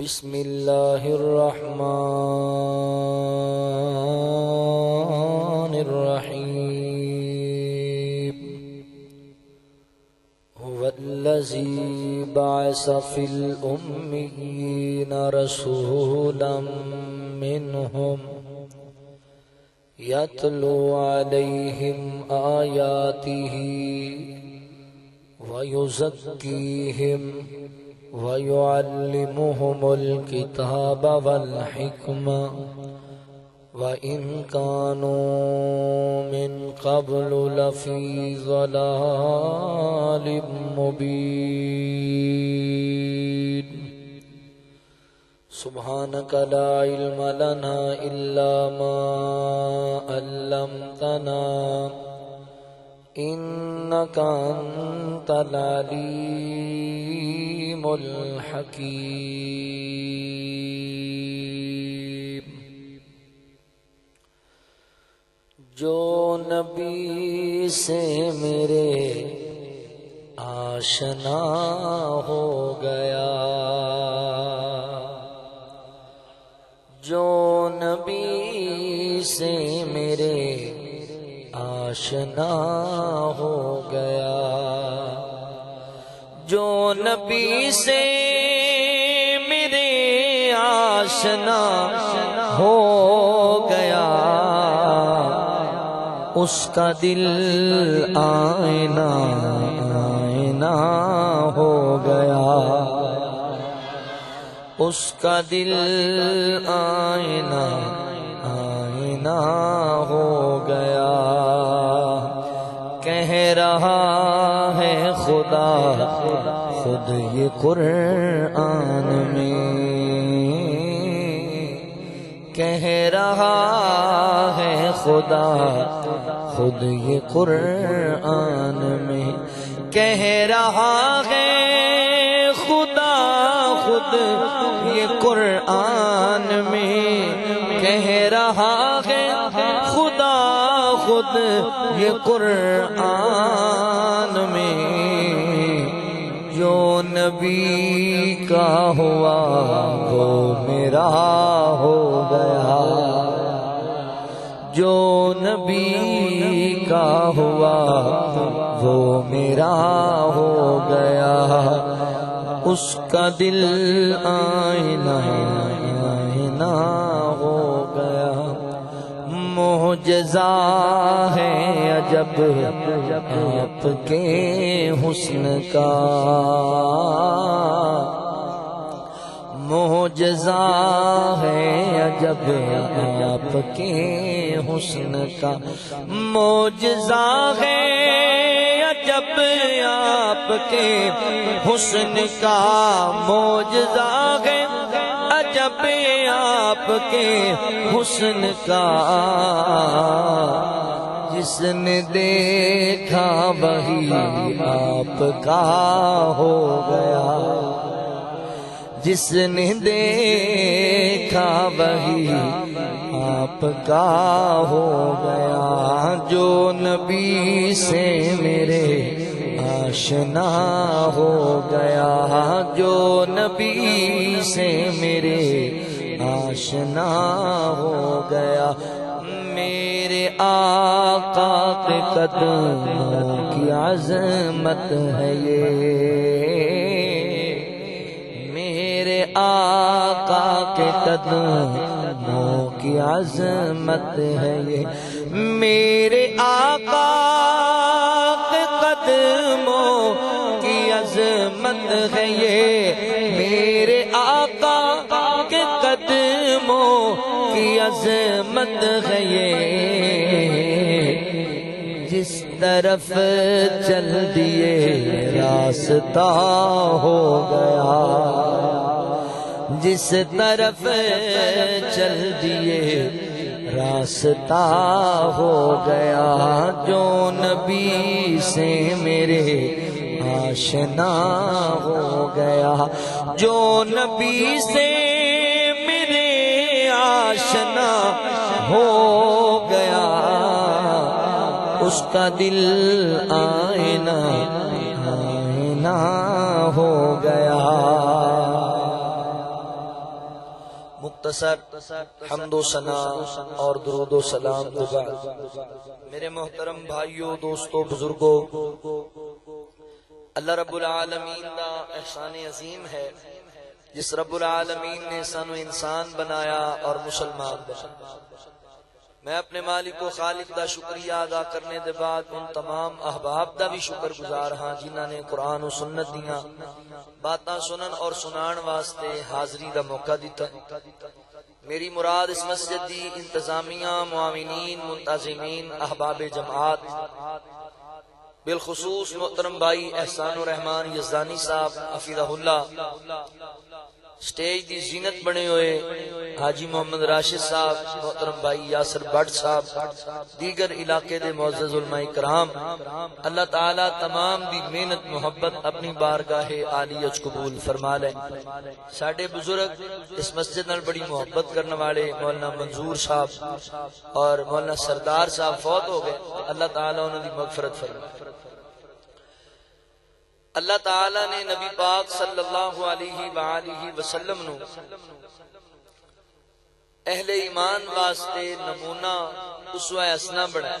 بسم اللہ الرحمن الرحیم هو الذی بعث فی الأمیین رسولا منهم یتلو علیہم آیاتہ ویزکیہم وَيُعَلِّمُهُمُ الْكِتَابَ وَالْحِكْمَةَ وَإِنْ كَانُوا مِنْ قَبْلُ لَفِي ضَلَالٍ مُبِينٍ سُبْحَانَكَ لَا عِلْمَ لَنَا إِلَّا مَا عَلَّمْتَنَا إِنَّكَ أَنْتَ الْعَلِيمُ الحکیم۔ جو نبی سے میرے آشنا ہو گیا، جو نبی سے میرے آشنا ہو گیا، جو نبی سے میرے آشنا ہو گیا، اس کا دل آئینہ آئینہ ہو گیا، اس کا دل آئینہ آئینہ ہو گیا۔ کہہ رہا ہے خدا خود یہ قرآن میں، کہہ رہا ہے خدا خود یہ قرآن میں، کہہ رہا ہے خدا خود یہ قرآن میں، کہہ رہا ہے خدا خود یہ قرآن میں۔ جو نبی کا ہوا وہ میرا ہو گیا، جو نبی کا ہوا وہ میرا ہو گیا، اس کا دل آئینہ آئینہ ہو گیا۔ معجزہ ہے عجب آپ کے حسن کا، معجزہ ہے عجب آپ کے حسن کا، معجزہ ہے عجب آپ کے حسن کا، معجزہ ہے عجب آپ کے حسن کا۔ جس نے دیکھا وہی آپ کا ہو گیا، جس نے دیکھا وہی آپ کا ہو گیا۔ جو نبی سے میرے آشنا ہو گیا، جو نبی سے میرے آشنا ہو گیا۔ میرے آقا کے قدموں کی عظمت ہے یہ، میرے آقا کے قدموں کی عظمت ہے یہ، میرے آقا کے قدموں کی عظمت ہے یہ، میرے آقا کے قدموں کی عظمت ہے یہ۔ جس طرف چل دیے راستہ ہو گیا، جس طرف چل دیے راستہ ہو گیا۔ جو نبی سے میرے آشنا ہو گیا، جو نبی سے میرے آشنا ہو گیا، اس کا دل آئینہ آئینہ ہو گیا۔ مختصر حمد و ثنا اور درود و سلام کے بعد میرے محترم بھائیوں، دوستوں، بزرگوں، اللہ رب العالمین دا احسان عظیم ہے جس رب العالمین نے سانو انسان بنایا اور مسلمان بنایا۔ میں اپنے مالک و خالق دا شکریہ ادا کرنے دے بعد ان تمام احباب دا بھی شکر گزار ہاں جنہاں نے قرآن و سنت دیاں باتاں سنن اور سنان واسطے حاضری دا موقع دیتا۔ میری مراد اس مسجد دی انتظامیہ، معاونین، منتظمین، احباب جماعت، بالخصوص محترم بھائی احسان الرحمان یزدانی صاحب حفظہ اللہ، سٹیج دی زینت بنے ہوئے حاجی محمد راشد صاحب، محترم بھائی یاسر بٹ صاحب، دیگر علاقے دے معزز علماء کرام، اللہ تعالی تمام دی محنت محبت اپنی بارگاہ عالی اچ قبول فرما لے۔ ساڈے بزرگ اس مسجد نال بڑی محبت کرنے والے مولانا منظور صاحب اور مولانا سردار صاحب فوت ہو گئے، اللہ تعالی انہاں دی مغفرت فرمائے۔ اللہ تعالی نے نبی پاک صلی اللہ علیہ وآلہ وسلم نو اہل ایمان واسطے نمونہ اسوہ حسنہ بنایا۔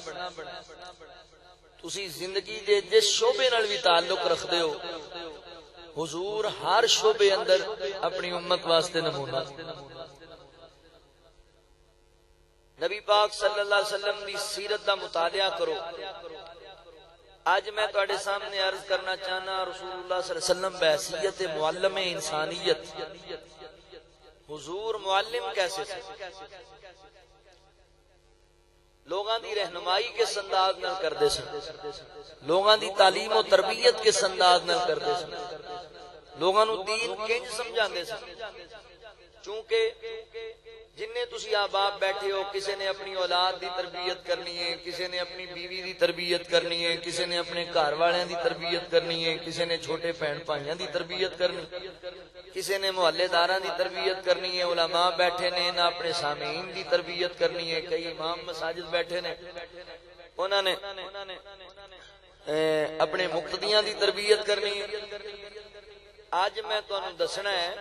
تسی زندگی دے جس شعبے نال بھی تعلق رکھ دے ہو، حضور ہر شعبے اندر اپنی امت واسطے نمونہ۔ نبی پاک صلی اللہ علیہ وسلم دی سیرت دا مطالعہ کرو۔ آج میں تواڈے سامنے عرض کرنا چاہنا رسول اللہ صلی اللہ علیہ وسلم بحیثیت معلم انسانیت، حضور معلم کیسے تھے، لوگاں دی رہنمائی کس انداز نال کردے سن، لوگاں دی تعلیم و تربیت کس انداز نال کردے سن، لوگاں نو دین کنج سمجھاندے سن۔ چونکہ جنہیں تسی آباب بیٹھے ہو، کسی نے اپنی اولاد دی تربیت کرنی ہے، کسی نے اپنی بیوی دی تربیت کرنی ہے، کسی نے اپنے گھر والوں دی تربیت کرنی ہے، کسی نے چھوٹے بہن بھائیاں دی تربیت کرنی، کسی نے محلے داراں دی تربیت کرنی ہے، علماء بیٹھے نے نہ اپنے سامعین دی تربیت کرنی ہے، کئی امام مساجد بیٹھے نے انہوں نے اپنے مقتدیاں دی تربیت کرنی ہے۔ آج میں تانوں دسنا ہے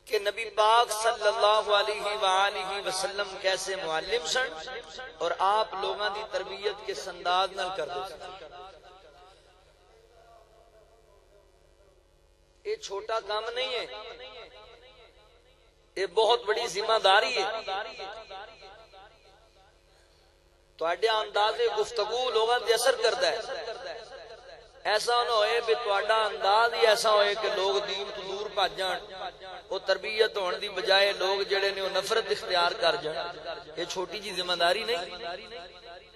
کہ نبی پاک صلی اللہ علیہ وآلہ وسلم کیسے معلم سن اور آپ لوگاں دی تربیت کس انداز نال کردے سن۔ یہ چھوٹا کام نہیں ہے، یہ بہت بڑی ذمہ داری ہے۔ تواڈے انداز گفتگو لوگاں تے اثر کردا ہے۔ ایسا نہ ہوئے بھی تواڈا انداز ہی ایسا ہوئے کہ لوگ دین تو دور بھج جان، وہ تربیت ہونے دی بجائے لوگ جڑے نے وہ نفرت اختیار کر جان۔ یہ چھوٹی جی ذمہ داری نہیں،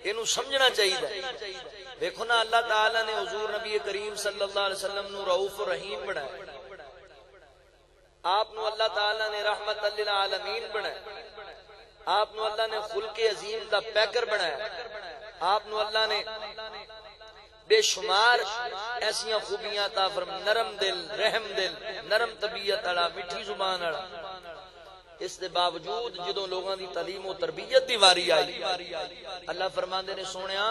اینو سمجھنا چاہیے۔ دیکھو نا اللہ تعالی نے حضور نبی کریم صلی اللہ علیہ وسلم نو رؤوف الرحیم بنایا، آپ نو اللہ تعالی نے رحمت للعالمین بنایا، آپ نو اللہ نے خلق عظیم دا پیکر بنایا، آپ نو اللہ نے بے شمار ایسیاں خوبیاں عطا فرمائیں، نرم دل، رحم دل، نرم طبیعت والا، میٹھی زبان والا۔ اس دے باوجود جدوں لوگاں دی تعلیم و تربیت دی واری آئی، اللہ فرماندے نے سونیا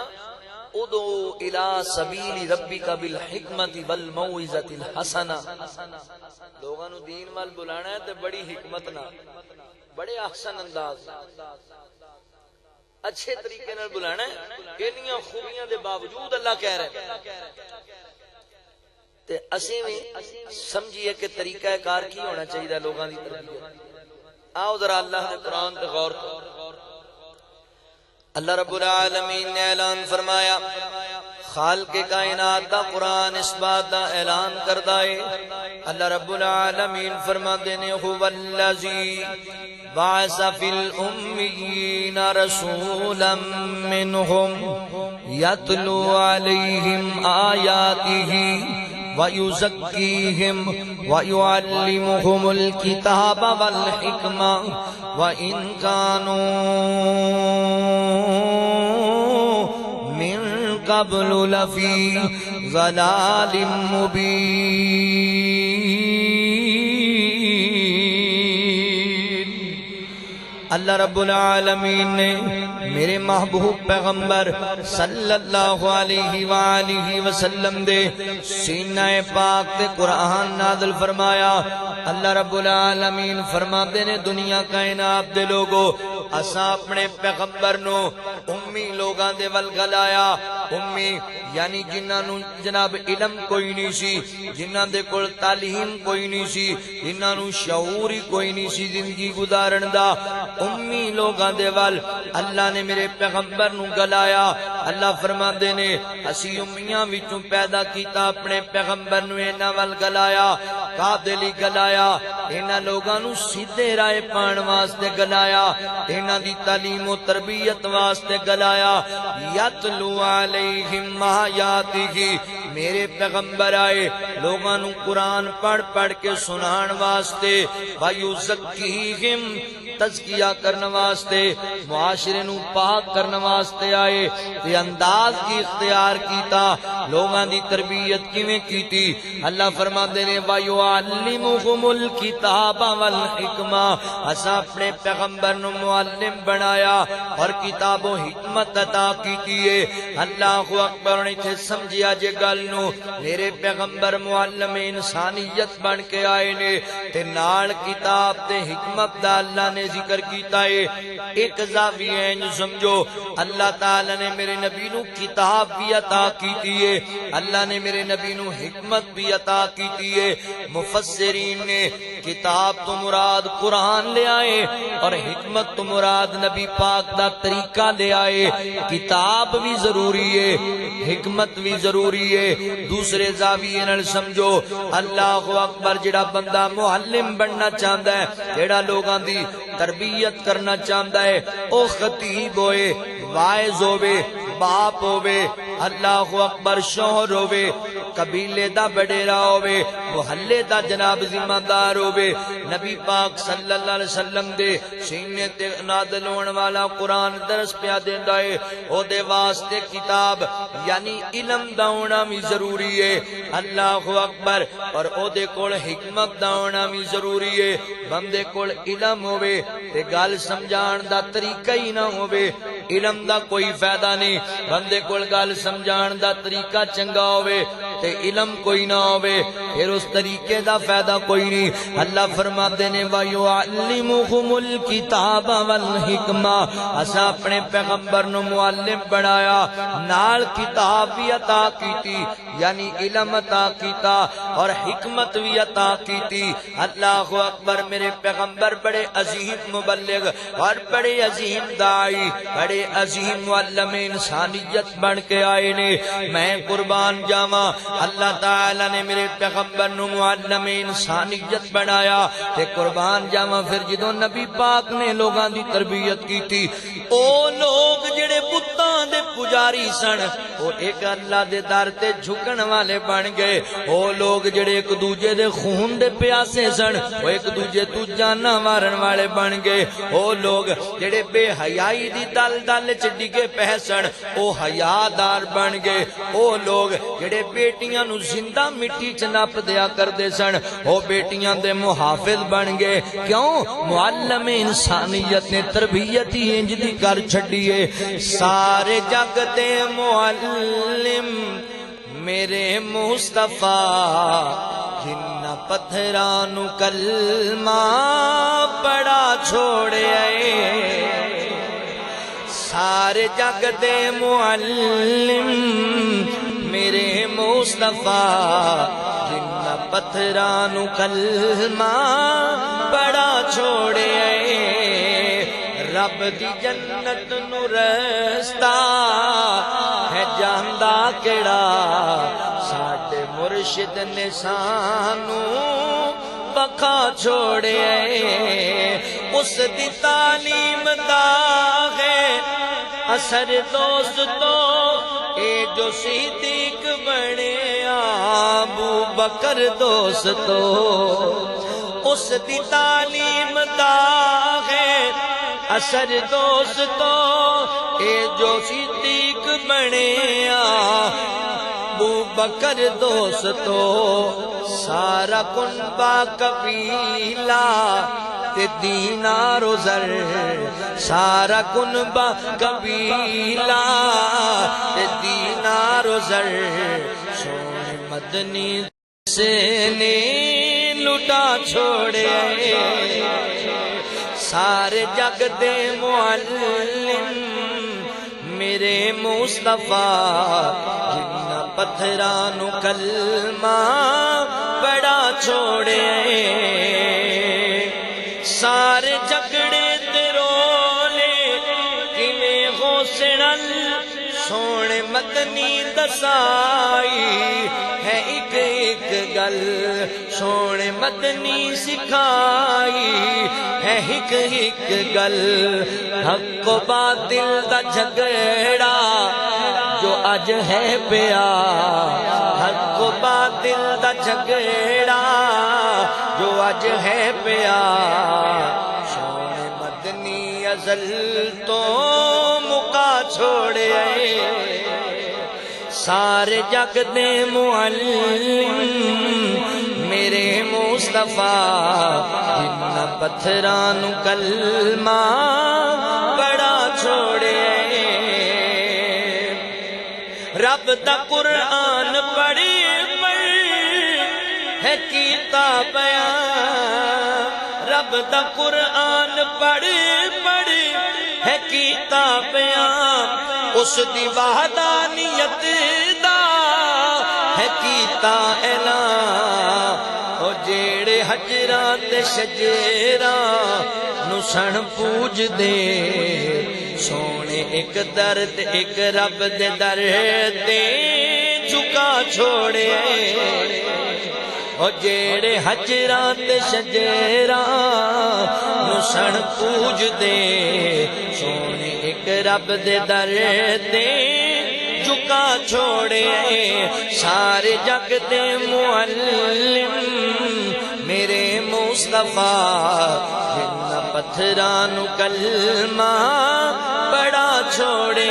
ادعو الی سبیل ربک بالحکمت والموعظۃ الحسنہ، لوگاں نو دین وال بلانا ہے تے بڑی حکمت نال، بڑے احسن انداز، اچھے طریقے نال بلانا ہے۔ انہاں خوبیاں دے باوجود اللہ کہہ رہے تے اسیں بھی سمجھیے کہ طریقہ کار کی ہونا چاہیے لوگاں دی تربیت۔ آؤ ذرا اللہ دے قرآن تے غور کرو۔ اللہ رب العالمین نے اعلان فرمایا، خالق کائنات دا قرآن اس بات دا اعلان کردا ہے۔ اللہ رب العالمین فرماتے ہیں هو الذی بعث فی الامیین رسولا منہم یتلو علیہم آیاتہ وَيُزَكِّيهِمْ وَيُعَلِّمُهُمُ الْكِتَابَ وَالْحِكْمَةَ وَإِنْ كَانُوا مِنْ قَبْلُ لَفِي ضَلَالٍ مُبِينٍ۔ اللہ رب العالمین نے میرے محبوب پیغمبر صلی اللہ علیہ وآلہ وسلم دے سینہ پاک تے قرآن نازل فرمایا۔ اللہ رب العالمین فرماتے نے دنیا کائنات دے لوگو اساں اپنے پیغمبر نو امی لوگاں دے ول گلایا۔ امی یعنی جنہاں نو جناب علم کوئی نہیں سی، جنہاں دے کول تعلیم کوئی نہیں سی، جنہاں نو شعور ہی کوئی نہیں سی زندگی گزارن دا، امی لوگاں دے ول اللہ نے میرے پیغمبر نو گلایا۔ اللہ فرماندے نے اسی امیاں وچوں پیدا کیتا اپنے پیغمبر نو انہاں ول گلایا، کادے لئی گلایا؟ انہاں لوگاں نو سیدھے راہ پان واسطے گلایا، انہاں دی تعلیم و تربیت واسطے گلایا۔ یتلو علیہم آیاتہ، میرے پیغمبر آئے لوگاں نو قرآن پڑھ پڑھ کے سنان واسطے، وَيُزَكِّيهِمْ تزکیہ کرنے واسطے، معاشرے نو پاک کرنے واسطے آئے۔ تے انداز کی اختیار کیتا، لوگاں دی تربیت کیویں کیتی؟ اللہ فرماندے نے وَيُعَلِّمُهُمُ الْكِتَابَ وَالْحِکْمَةَ، اساں اپنے پیغمبر نو معلم بنایا اور کتاب و حکمت عطا کیتی ہے۔ اللہ اکبر، نے سمجھیا جے گل نو، میرے پیغمبر معلم انسانیت بن کے آئے نے تے نال کتاب تے حکمت دا اللہ نے ذکر کیتا ہے۔ ایک زاویہ نو سمجھو، اللہ تعالی نے میرے نبی نو کتاب بھی عطا کیتی ہے، اللہ نے میرے نبی نو حکمت بھی عطا کیتی ہے۔ مفسرین نے کتاب تو مراد قرآن لے آئے اور حکمت تو مراد نبی پاک دا طریقہ لے آئے۔ کتاب بھی ضروری ہے، حکمت بھی ضروری ہے۔ دوسرے زاویے نال سمجھو، اللہ اکبر، جڑا بندہ معلم بننا چاہندا ہے، جڑا لوگاں دی تربیت کرنا چاہندا ہے، او خطیب ہوئے، واعظ ہوئے، باپ ہوئے، اللہ اکبر، شوہر ہوئے، قبیلے دا بڑیرا ہوئے، محلے دا جناب ذمہ دار ہوئے۔ نبی پاک صلی اللہ علیہ وسلم دے سینے تے نازل ہون والا قرآن درس پیا دیندا ہے، او دے واسطے کتاب یعنی علم دا ہونا بھی ضروری ہے۔ اللہ اکبر، اور او دے کول حکمت دا ہونا بھی ضروری ہے۔ بندے کول علم ہوئے تے گل سمجھان دا طریقہ ہی نہ ہوئے، علم دا کوئی فائدہ نہیں۔ بندے کول گل سمجھان دا طریقہ چنگا ہوئے تے علم کوئی نہ ہوئے، پھر اس طریقے دا فائدہ کوئی نہیں۔ اللہ فرماتے نے وَيُعَلِّمُهُمُ الْكِتَابَ وَالْحِکْمَةَ، اساں اپنے پیغمبر نو معلم بنایا، نال کتاب بھی عطا کیتی یعنی علم عطا کیتا اور حکمت بھی عطا کیتی۔ اللہ اکبر، میرے پیغمبر بڑے عظیم مبلغ اور بڑے عظیم داعی، بڑے عظیم معلم انسانیت بن کے آئے نے۔ میں قربان جاواں، اللہ تعالی نے میرے پیغمبر نو معلم انسانیت بنایا تے قربان جاواں، پھر جدوں نبی پاک نے لوگاں دی تربیت کیتی، او لوگ جڑے بتاں دے پجاری سن، او ایک اللہ دے در تے جھکن والے بن گئے۔ او لوگ جڑے ایک دوجے دے خون دے پیاسے سن، او ایک دوجے تو جانا مارن والے بن گئے۔ او لوگ جڑے بے حیائی دی دل دل چ ڈگے پہ سن، او حیادار بن گئے۔ او لوگ جڑے بیٹیاں نو زندہ مٹی چ نپ دیا کردے سن، او بیٹیاں دے محافظ بن گئے۔ کیوں؟ معلم انسانیت نے تربیت ہی انج دی کر چھڈی ہے۔ سارے جگ دے معلم میرے مصطفیٰ، جنہ پتھراں نو کلمہ پڑھا چھوڑے، سارے جگ دے معلم میرے مصطفیٰ، جنہ پتھراں نو کلمہ پڑھا چھوڑے، رب دی جنت نو رستہ ہے جاندا کیڑا، ساڈے مرشد نے سانو بکھا چھوڑے، اس دی تعلیم دا ہے اثر دوستو، اے جو صدیق بنے ابو بکر دوستو، اس دی تعلیم دا ہے اثر دوستو، اے جو صدیق بنے ابو بکر دوستو، سارا کنبہ قبیلہ تے دینار و زر سارا کنبہ قبیلہ تے دینار و زر سونے مدنی سے نے لٹا چھوڑے سارے جگ دے معلم میرے مصطفیٰ جنہ پتھرانو کلمہ بڑا چھوڑے سارے جگڑے تے رولے کیویں غوثنل سونے مدنی دسائی ہے ایک ایک گل سونے مدنی سکھائی ہے ایک ایک گل حق و باطل دا جھگڑا جو اج ہے پیا حق و باطل دا جھگڑا جو اج ہے پیا سونے مدنی ازل تو مکا چھوڑے سارے جگ دے معلم میرے مصطفیٰ جنہ پتھرانو کلمہ بڑا چھوڑے رب دا قرآن پڑھی ہے کیتا بیان رب دا قرآن پڑھی ہے کیتا بیان اس دی وحدانیت دا ہے کیتا اعلان او جیڑے حجراں تے شجراں نو سن پوج دے سونے ایک درد ایک رب دے در تے جھکا چھوڑے او جیڑے حجراں تے شجراں نو سن پوج دے سونے ایک رب دے در تے جھکا چھوڑے سارے جگ دے معلم میرے مصطفیٰ جنہ پتھرانو کلمہ بڑا چھوڑے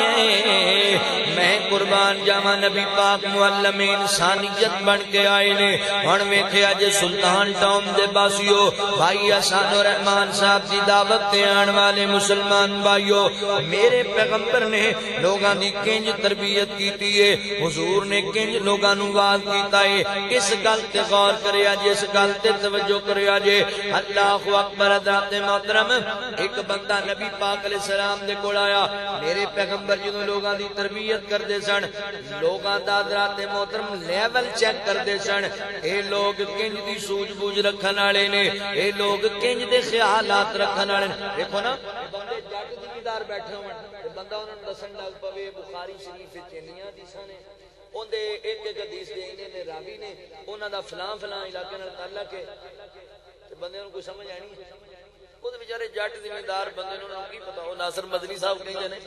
میں قربان جاواں نبی پاک معلم انسانیت بن کے آئے نے ہن ویکھیا جے سلطان ٹاؤن دے باسیو بھائی احسان الرحمان صاحب دی دعوت تے آن والے مسلمان بھائیو میرے پیغمبر نے لوگاں دی کنج تربیت کیتی ہے حضور نے کنج لوگاں نو واز کیتا ہے اس گل تے غور کریا جے اس گل تے توجہ کریا جے اللہ اکبر حضرات محترم ایک بندہ نبی پاک علیہ السلام دے کول آیا میرے پیغمبر جدوں لوگاں دی تربیت کردے سن لوگاں دا حضرات محترم لیول چیک کردے سن اے لوگ کنج دی سوجھ بوجھ رکھن والے نے اے لوگ کنج دے خیالات رکھن والے نے دیکھو نا بندے جٹ ذمہ بیٹھے ہون تے بندہ انہاں نوں دسن لگ پوے بخاری شریف وچ انیاں حدیثاں نے اوندے ایک ایک حدیث دے نے راوی نے انہاں دا فلاں فلاں علاقے نال تعلق ہے تے بندے نوں کوئی سمجھ آئی نہیں وہ بیچارے جٹ ذمہ دار بندے نوں کی پتا وہ ناصر مدنی صاحب کہندے نے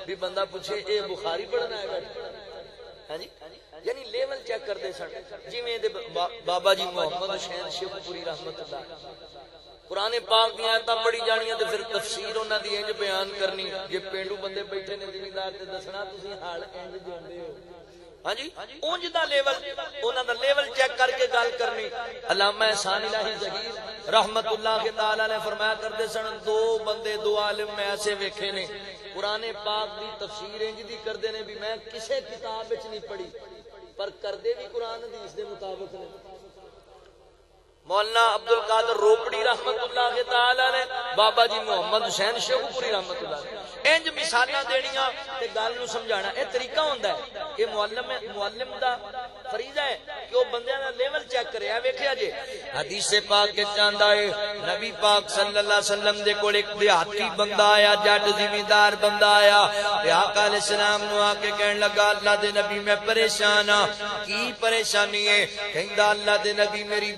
بھی بندہ پوچھے اے بخاری پڑھنا ہے ہاں جی یعنی لیول چیک کردے سن جویں دے بابا جی محمد حسین شیخ پوری رحمت اللہ قرآن پاک دی آیتاں پڑھی جانیاں تے پھر تفسیر انہاں دی انج بیان کرنی جے پینڈو بندے بیٹھے نے ذمہ دار تے دسنا تسی حال انج جاندے ہو ہاں جی اونج دا لیول انہاں دا لیول چیک کر کے گل کرنی علامہ احسان الہی ظہیر رحمت اللہ کے تعالی نے فرمایا کرتے سن دو بندے دو عالم میں ایسے ویکھے نے قرآن پاک دی تفسیر انج دی کردے نے بھی میں کسے کتاب وچ نہیں پڑھی پر کردے بھی قرآن حدیث دے مطابق نے مولانا عبد القادر روپڑی رحمت اللہ کے تعالی نے بابا جی محمد حسین شیخ پوری رحمت اللہ انج مثالاں دینیاں تے گل نو سمجھانا اے طریقہ ہوندا ہے کہ معلم دا فریضہ ہے کہ وہ بندیاں دا لیول چیک کرے اے ویکھیا جے حدیث پاک کے چاندا ہے نبی پاک صلی اللہ علیہ وسلم دے کول ایک دیہاتی بندہ آیا جٹ ذمہ دار بندہ آیا تے آقا علیہ السلام نو آ کے کہن لگا اللہ دے نبی میں پریشان ہاں کی پریشانی ہے کہندا اللہ دے نبی میری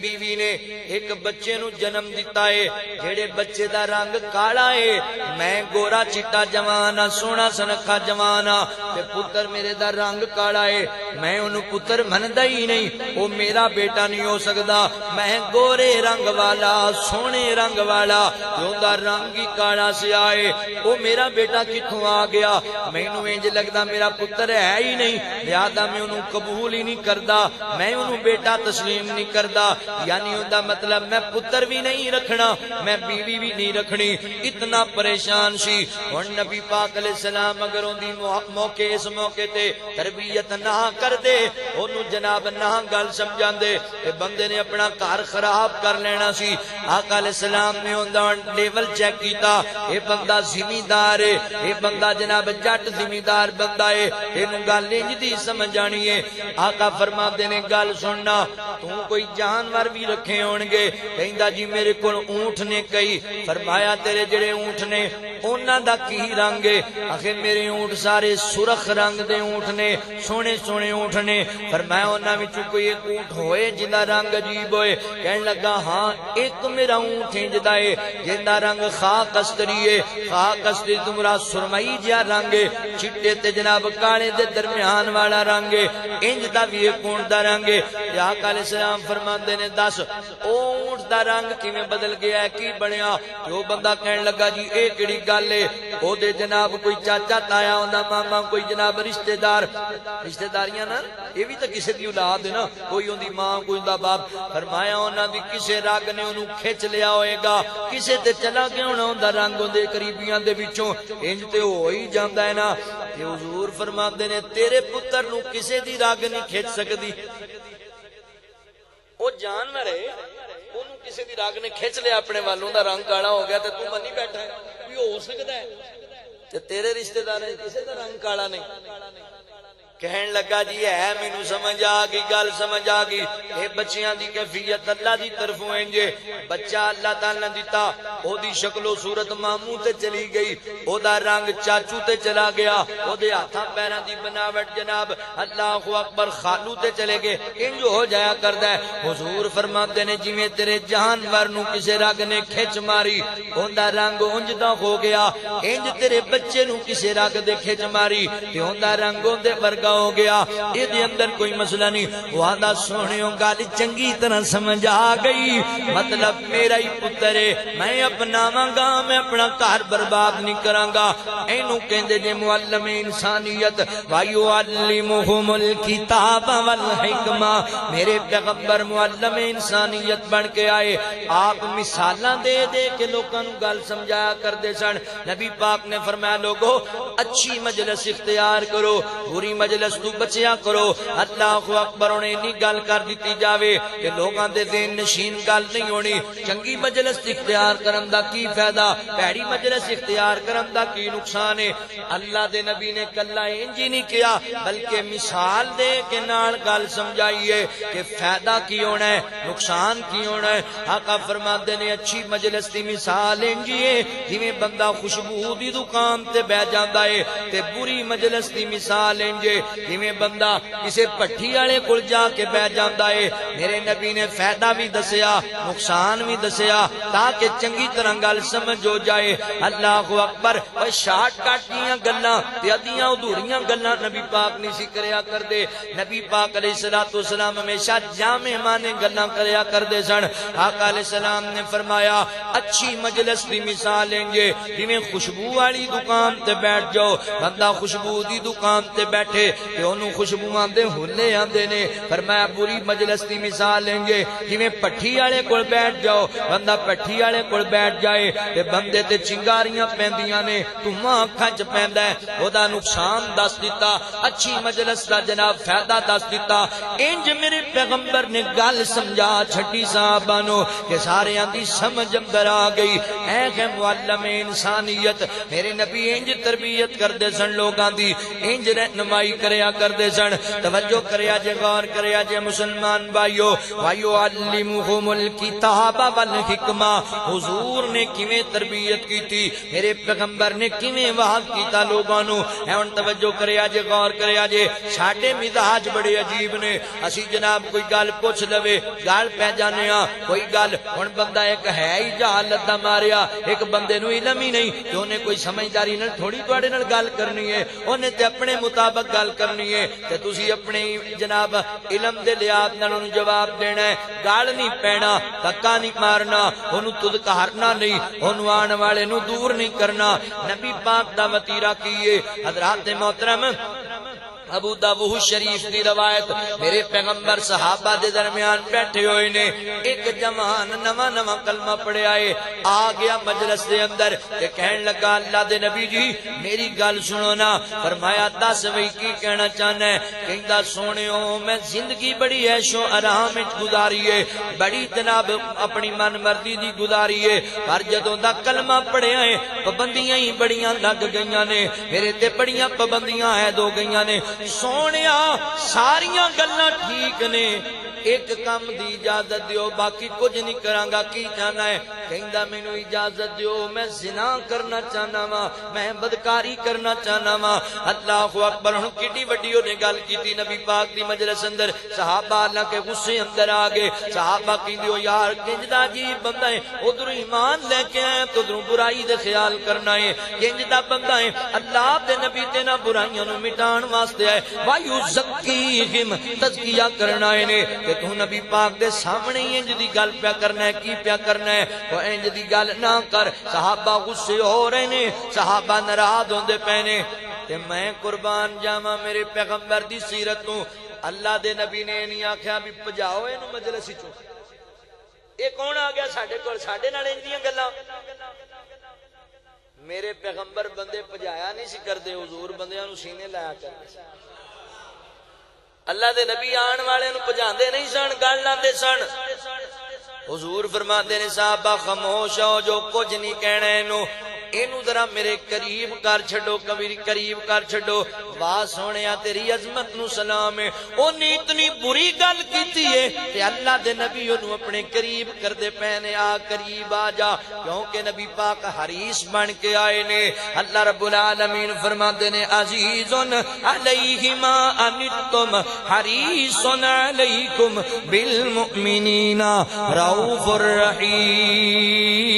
بیوی نے ایک بچے نو جنم دیتا ہے جیڑے بچے دا رنگ کالا ہے میں گورا چٹا جوان سونا سنکھا جوان تے پتر میرے دا رنگ کالا ہے میں انہوں پتر مندا ہی نہیں وہ میرا بیٹا نہیں ہو سکتا میں گورے رنگ والا سونے رنگ والا جو دا رنگ ہی کالا سے آئے وہ میرا بیٹا کتھوں آ گیا، مینوں انج لگدا میرا پتر ہے ہی نہیں، لہذا میں انہوں قبول ہی نہیں کردا، میں انہوں بیٹا تسلیم نہیں کردا، یعنی اوندا مطلب میں پتر بھی نہیں رکھنا، میں بیوی بھی نہیں رکھنی، اتنا پریشان سی۔ ہن نبی پاک علیہ السلام اگر اندی موقع اس موقع تے تربیت نہ کر دے، انہوں جناب نہ گل سمجھان دے، کہ بندے نے اپنا گھر خراب کر لینا سی۔ آقا علیہ السلام نے اوندا لیول چیک کیتا، اے بندہ زمیندار ہے، اے بندہ جناب جٹ زمیندار بندہ ہے، اینوں گل انج دی سمجھ آنی ہے۔ آقا فرماندے نے گل سننا، تو کوئی جانور بھی رکھے ہون گے؟ کہندا جی میرے کول اونٹ نے کئی۔ فرمایا تیرے جڑے اونٹ نے انہاں دا کی رنگ ہے؟ آخر میرے اونٹ سارے سرخ رنگ دے اونٹ نے، سونے سونے اونٹ نے۔ فرمایا انہاں وچوں کوئی ایک اونٹ ہوئے جندا رنگ عجیب ہوئے؟ کہن لگا ہاں ایک میرا اونٹ انجدا ہے جندا رنگ خاک استری ہے، خاک استری تمرا سرمئی جیا رنگ ہے، چٹے تے جناب کالے دے درمیان والا رنگ ہے، انج دا بھی ایک اونٹ دا رنگ ہے۔ آقا علیہ السلام فرماندے نے دس او اونٹ دا رنگ کیویں بدل گیا ہے، کی بنیا؟ جو بندہ کہن لگا جی اے کیڑی گل ہے؟ او دے جناب کوئی چاچا تایا ہوندا، ماما کوئی جناب رشتہ دار، رشتہ داریاں نا یہ بھی تو کسی دی اولاد ہے نا، کوئی اندی ماں کوئی اندہ باپ۔ فرمایا انہاں دی کسے رگ نے انہوں کھچ لیا ہوئے گا، کسے تے چلا گیا ہونا اندہ رنگ اندے قریبیاں دے بچوں، انج تے ہو ہی جاندہ ہے نا۔ کہ حضور فرماندے نے تیرے پتر نو کسے دی رگ نہیں کھچ سکدی، وہ جانور ہے، انہوں کسے دی رگ نے کھچ لیا اپنے والوں دا رنگ کالا ہو گیا، تے تو منی بیٹھا ہے بھی ہو سکتا ہے، تے تیرے رشتہ دار ہے کسے دا رنگ کالا نہیں۔ کہن لگا جی ہے مینوں سمجھ آ گئی، گل سمجھ آ گئی، اے بچیاں دی کیفیت اللہ دی طرفوں انجے، بچہ اللہ تعالی نے دیتا، او دی شکل و صورت ماموں تے چلی گئی، او دا رنگ چاچو تے چلا گیا، او دے ہاتھاں پیراں دی بناوٹ جناب اللہ اکبر خالو تے چلے گئے، انج ہو جایا کردا ہے۔ حضور فرماندے نے جویں تیرے جانور نو کسے رگ نے کھچ ماری اوندا رنگ انج دا ہو گیا، انج تیرے بچے نو کسے رگ دے کھچ ماری تے اوندا رنگ اندے ورگا ہو گیا، یہ دے اندر کوئی مسئلہ نہیں۔ وعدہ سونیوں گل چنگی طرح سمجھ آ گئی، مطلب میرا ہی پتر ہے، میں اپناواں گا، میں اپنا گھر برباد نہیں کراں گا۔ اینو کہندے نے معلم انسانیت، وَيُعَلِّمُهُمُ الْكِتَابَ وَالْحِکْمَةَ۔ میرے پیغمبر معلم انسانیت بن کے آئے، آپ مثالاں دے دے کے لوگاں نوں گل سمجھایا کردے سن۔ نبی پاک نے فرمایا لوگو اچھی مجلس اختیار کرو، بری مجلس تو بچیا کرو۔ اللہ اکبر، انہیں نہیں گل کر دیتی جاوے کہ لوگاں دے ذہن نشین گل نہیں ہونی۔ چنگی مجلس اختیار کرن دا کی فائدہ، پیڑی مجلس اختیار کرن دا کی نقصان ہے؟ اللہ دے نبی نے کلا انج ہی نہیں کیا بلکہ مثال دے کے نال گل سمجھائیے کہ فائدہ کی ہونا ہے، نقصان کی ہونا ہے۔ آقا فرماندے نے اچھی مجلس دی مثال انج ہے جویں بندہ خوشبو دی دکان تے بیٹھ جاندا ہے، تے بری مجلس دی مثال انج ہے جویں بندہ کسے پٹھی والے کول جا کے بیٹھ جاندا ہے۔ میرے نبی نے فائدہ بھی دسیا، نقصان بھی دسیا تاکہ چنگی طرح گل سمجھ ہو جائے۔ اللہ اکبر، اور شارٹ کٹ دیاں گلاں تے ادھیاں ادھوریاں گلاں نبی پاک نہیں سی کریا کردے۔ نبی پاک علیہ الصلوۃ والسلام ہمیشہ جامع معنی گلاں کریا کردے سن۔ آقا علیہ السلام نے فرمایا اچھی مجلس دی مثال انجے جویں خوشبو والی دکان تے بیٹھ جاؤ، بندہ خوشبو دی دکان تے بیٹھے تے انہوں خوشبوآں دے ہلے آندے نے۔ فرمایا بری مجلس دی مثال انجے جویں پٹھی والے کول بیٹھ جاؤ، بندہ پٹھی والے کول بیٹھ جائے تے بندے تے چنگاریاں پیندیاں نے، دھواں اکھاں چ پیندا ہے، او دا نقصان دس دیتا، اچھی مجلس دا جناب فائدہ دس دیتا۔ انج میرے پیغمبر نے گل سمجھا چھڈی صحابہ نو کہ سارے دی سمجھ اندر آ گئی۔ اے کہ معلم انسانیت، میرے نبی انج تربیت کردے سن لوگاں دی، انج رہنمائی کریا کردے سن۔ توجہ کریا جے، غور کریا جے مسلمان بھائیو، وَيُعَلِّمُهُمُ الْكِتَابَ وَالْحِکْمَةَ۔ حضور نے کیویں تربیت کی تھی، میرے پیغمبر نے کیویں وعظ کیتا لوگاں نو۔ اے ہن توجہ کریا جے، غور کریا جے، ساڈے مزاج بڑے عجیب نے، اسی جناب کوئی گل پوچھ لوے گل پہ جانے ہاں، کوئی گل ہن بندہ ایک ہے ہی جہالت دا ماریا، ایک بندے نو علم ہی نہیں کہ انہیں کوئی سمجھداری نال تھوڑی تواڈے نال گل کرنی ہے، انہیں تے اپنے مطابق گل کرنی ہے تے تسی اپنے جناب علم دے لحاظ نال انہوں جواب دینا ہے. گال نہیں پینا، دھکا نہیں مارنا، انہوں تدکارنا نہیں، انہوں آن والے نو دور نہیں کرنا. نبی پاک دا وطیرہ کیے. حضرات محترم ابو داؤد شریف کی روایت، میرے پیغمبر صحابہ دے درمیان بیٹھے ہوئے نے، ایک جوان نواں کلمہ پڑھے آئے، آ گیا مجلس دے اندر تے کہن لگا اللہ دے نبی جی میری گل سنو نا. فرمایا دس وہی کی کہنا چاہنا ہے؟ کہندا سونیو میں زندگی بڑی عیش و آرام وچ گزاری ہے، بڑی جناب اپنی من مرضی دی گزاری ہے، پر جدوں دا کلمہ پڑھیا ہے پابندیاں ہی بڑیاں لگ گئیاں نے، میرے تے بڑیاں پابندیاں عائد ہو گئیاں نے. سونیا ساریاں گلاں ٹھیک نے، ایک کام دی اجازت دیو، باقی کچھ نہیں کراں گا. کی چاہنا ہے؟ کہندا مینوں اجازت دیو، میں زنا کرنا چاہنا وا، میں بدکاری کرنا چاہنا وا. اللہ اکبر. ہن کڈی وڈی نے گل کیتی نبی پاک دی مجلس اندر. صحابہ اللہ کے غصے اندر آ گئے. صحابہ کہندے او یار کنج دا عجیب بندہ ہے، ادھر ایمان لے کے آیا تو ادھر برائی دے خیال کرنا ہے. کنج دا بندہ ہے اللہ دے نبی تے نہ برائیاں نو مٹان واسطے ہے، وایو زکیہم تزکیہ کرنا ہے نے. تو نبی پاک دے سامنے انج دی گل پیا کرنا ہے، کی پیا کرنا ہے؟ تو انج دی گل نہ کر. صحابہ غصے ہو رہے نے، صحابہ ناراض ہوندے پے نے. تے میں قربان جاواں میرے پیغمبر دی سیرت تو اللہ دے نبی نے نہیں آکھیا بھی بھجاؤ اینو مجلس وچوں. اے کون آ گیا ساڈے کول ساڈے نال انج دیاں گلاں؟ میرے پیغمبر بندے بھجایا نہیں سی کردے، حضور بندیاں نو سینے لایا کردے. اللہ دے نبی آن والے نو بھجاندے نہیں سن، گل لاندے سن. حضور فرماندے نے صحابہ خاموش ہو، جو کچھ نہیں کہنا اینو اینو ذرا میرے قریب کر چھڈو، کبھی قریب کر چھڈو. واہ سونیا تیری عظمت نو سلام ہے. اونے اتنی بری گل کیتی ہے تے اللہ دے نبی اونوں اپنے قریب کردے پے نے، آ قریب آ جا، کیونکہ نبی پاک حریص بن کے آئے نے. اللہ رب العالمین فرماندے نے عزیز علیہ ما انتم حریص علیکم بالمؤمنین رؤوف الرحیم.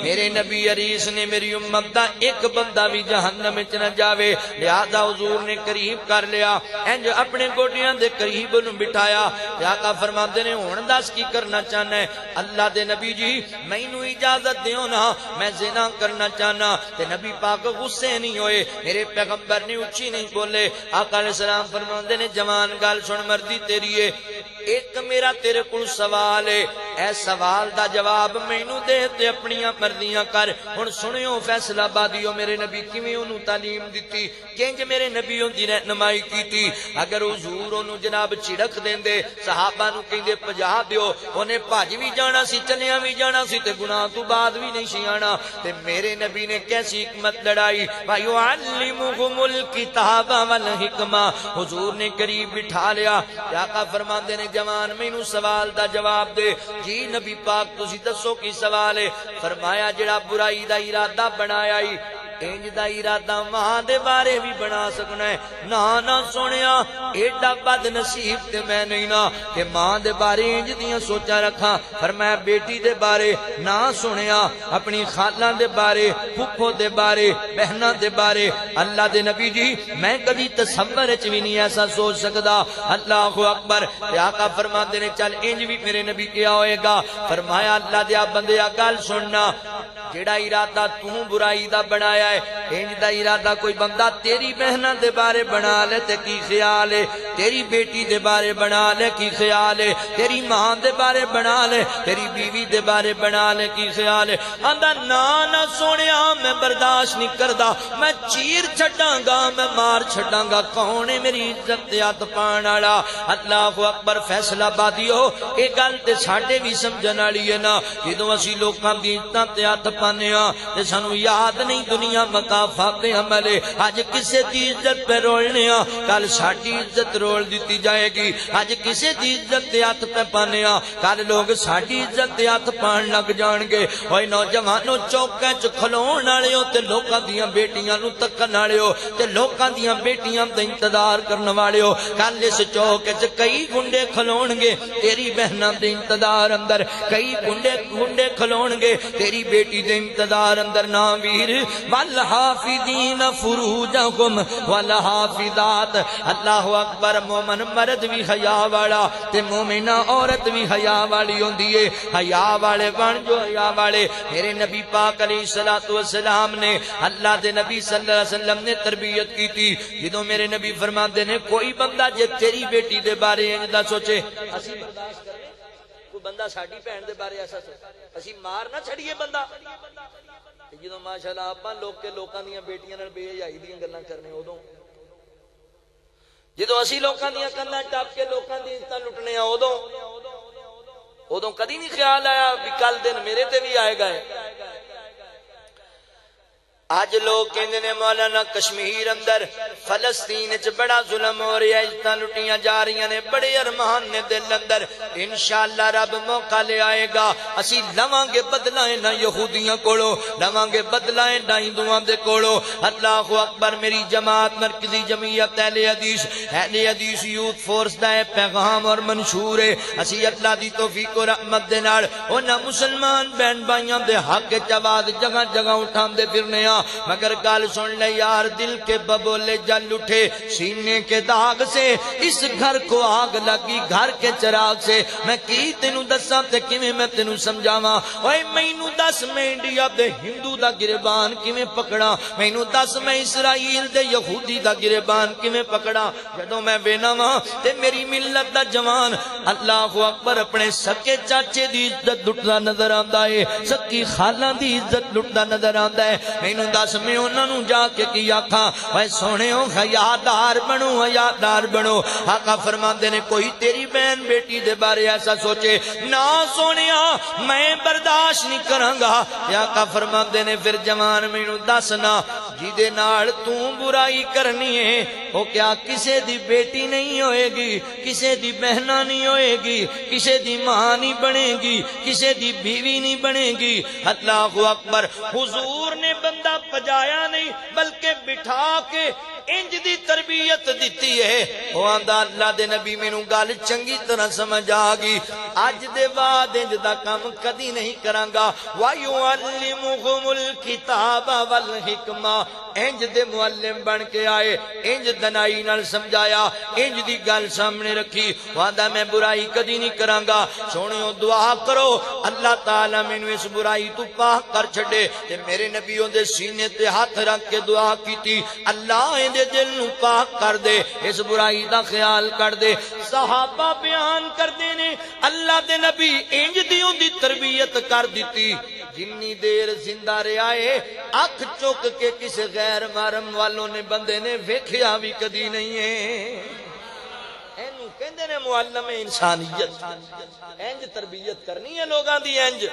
میرے نبی عریس نے میری امت دا ایک بندہ بھی جہنم وچ نہ جاوے، لہذا حضور نے قریب کر لیا، انج اپنے گوڈیاں دے قریب نو بٹھایا. آقا فرماندے نے ہن دس کی کرنا چاہنا ہے؟ اللہ دے نبی جی مینوں اجازت دیو نا، میں زنا کرنا چاہنا. تے نبی پاک غصے نہیں ہوئے، میرے پیغمبر نے اونچی نہیں بولے. آقا علیہ السلام فرماندے نے جوان گل سن، مرضی تیری ہے، ایک میرا تیرے کول سوال ہے، اے سوال دا جواب مینوں دے تے اپنیاں مرضیاں کر. ہن سنیو فیصلہ بادیو میرے نبی کیویں اونوں تعلیم دتی، کنج میرے نبی اون دی رہنمائی کیتی. اگر حضور اونوں جناب چھڑک دیندے، صحابہ نو کہندے پجا دیو، اونے بھج وی جانا سی، چلیاں وی جانا سی تے گناہ تو بعد وی نہیں سی آنا. تے میرے نبی نے کیسی حکمت لڑائی، وَيُعَلِّمُهُمُ الْكِتَابَ وَالْحِکْمَةَ. حضور نے قریب بٹھا لیا. آقا فرماندے نے جوان مینوں سوال دا جواب دے. جی نبی پاک تسی دسو کی سوال ہے؟ فرمایا جڑا برائی دا ارادہ بنایا ہی انج دا ارادہ ماں دے بارے بھی بنا سکنا ہے. نہ سونیا ایڈا بد نصیب تے میں نہیں نا کہ ماں دے بارے انج دیاں سوچا رکھاں. فرمایا بیٹی دے بارے نہ سونیا، اپنی خالہ دے بارے، پھپھو دے بارے، بہناں دے بارے. اللہ دے نبی جی میں کبھی تصور وچ بھی نہیں ایسا سوچ سکدا. اللہ اکبر. آقا فرماندے نے چل انج بھی میرے نبی کیا ہوئے گا. فرمایا اللہ دیا بندیا گل سننا، جڑا ارادہ تو برائی دا بنایا ہے انج دا ارادہ کوئی بندہ تیری بہناں دے بارے بنا لے تے کی خیال ہے، تیری بیٹی دے بارے بنا لے کی خیال ہے، تیری ماں دے بارے بنا لے، تیری بیوی دے بارے بنا لے کی خیال ہے. آندا نہ سونیا میں برداشت نہیں کردا، میں چیر چھڈاں گا، میں مار چھڈاں گا. کون ہے میری عزت تے ہاتھ پان والا؟ اللہ اکبر. فیصلہ بادیو اے گل تے ساڈے بھی سمجھن والی ہے نا. جدوں اسی لوکاں دی عزتاں تے ہاتھ پانے ہاں تے سانوں یاد نہیں دنیا مکافات عمل ہے. اج کسے دی عزت پہ رولنے ہاں، کل ساڈی عزت رول دیتی جائے گی. اج کسے دی عزت تے ہاتھ پہ پانے ہاں، کل لوگ ساڈی عزت تے ہاتھ پان لگ جان گے. اوے نوجوانوں چوکاں چ کھلون والے ہو تے لوکاں دیاں بیٹیاں نو تکن والے ہو تے لوکاں دیاں بیٹیاں دا انتظار کرن والے ہو. کل اس چوک چ کئی گنڈے کھلون گے تیری بہناں دے انتظار اندر، کئی گنڈے کھلون گے تیری بیٹی دے دے انتظار اندر ناویر والحافظین فروجہم والحافظات اللہ اکبر مومن مرد بھی حیا والا تے مومنہ عورت بھی حیا والی ہوندی ہے حیا والے بن جو حیا والے میرے نبی پاک علیہ السلام نے اللہ دے نبی صلی اللہ علیہ وسلم نے تربیت کی تھی جدوں میرے نبی فرماتے نے کوئی بندہ جے تیری بیٹی دے بارے انج دا سوچے اسی برداشت کریں کوئی بندہ ساڈی بہن دے بارے ایسا سوچے اسی مار نہ چھڑیے بندہ جدوں ماشاءاللہ اپاں لوگ کے لوکاں دیاں بیٹیاں نال بے حیائی دیاں گلاں کرنے ادوں جدوں اسی لوکاں دیاں کناں ٹپ کے لوکاں دی عزتاں لٹنے ادوں کدی نہیں خیال آیا بھی کل دن میرے تے بھی آئے گا آج لوگ کہندے نے مولانا کشمیر اندر فلسطین وچ بڑا ظلم ہو رہا ہے عزتاں لٹیاں جا رہی نے بڑے ارمان نے دل اندر انشاءاللہ رب موقع لے آئے گا اسی لواں گے بدلہ نہ یہودیاں کولو لواں گے بدلہ نہ ہندوؤں دے کولو اللہ اکبر میری جماعت مرکزی جمعیت اہل حدیث یوتھ فورس دا پیغام اور منشور ہے اسی اللہ دی توفیق و رحمت دے نال انہاں مسلمان بہن بھائیاں دے حق وچ آواز جگہ جگہ اٹھاندے پھرنے مگر گل سن لے یار دل کے ببولے جل اٹھے سینے کے داغ سے اس گھر کو آگ لگی گھر کے چراغ سے میں کی تینوں دساں تے کیویں میں تینوں سمجھاواں اوے مینوں دس میں انڈیا دے ہندو دا گربان کیویں پکڑا مینوں دس میں اسرائیل دے یہودی دا گربان کیویں پکڑا جدوں میں وینا وا تے میری ملت دا جوان اللہ اکبر اپنے سکے چاچے دی عزت لٹدا نظر آندا ہے سکی خالہ دی عزت لٹدا نظر آندا ہے مینوں دس میں انہاں نوں جا کے کی آکھاں اے سونےو حیادار بنو آقا فرماندے نے کوئی تیری بہن بیٹی دے بارے ایسا سوچے نہ سونیا میں برداشت نہیں کراں گا آقا فرماندے نے پھر جوان مینوں دسنا جیدے نال تو برائی کرنی ہے او کیا کسے دی بیٹی نہیں ہوئے گی کسے دی بہنہ نہیں ہوئے گی کسے دی ماں نہیں بنے گی کسے دی بیوی نہیں بنے گی اللہ اکبر حضور نے بندہ پجایا نہیں بلکہ بٹھا کے انج دی تربیت دیتی ہے وہ آندہ اللہ دے نبی مینوں گل چنگی طرح سمجھ آگی اج دے بعد انج دا کام کدی نہیں کراں گا وَيُعَلِّمُهُمُ الْكِتَابَ وَالْحِکْمَةَ انج دے معلم بن کے آئے انج دنائی نال سمجھایا انج دی گل سامنے رکھی وعدہ میں برائی کدی نہیں کراں گا سونیو دعا کرو اللہ تعالی مینوں اس برائی تو پاک کر چھڈے تے میرے نبیوں دے سینے تے ہاتھ رکھ کے دعا کیتی اللہ دے دل نو پاک کر دے اس برائی دا خیال کر دے صحابہ بیان کردے نے اللہ دے نبی انج دیوں دی تربیت کر دیتی جنی دیر زندہ رہے اکھ چک کے کسی غیر محرم والوں نے بندے نے ویکھیا بھی کدی نہیں ہے اینو کہندے نے معلم انسانیت انج تربیت کرنی ہے لوگاں دی انج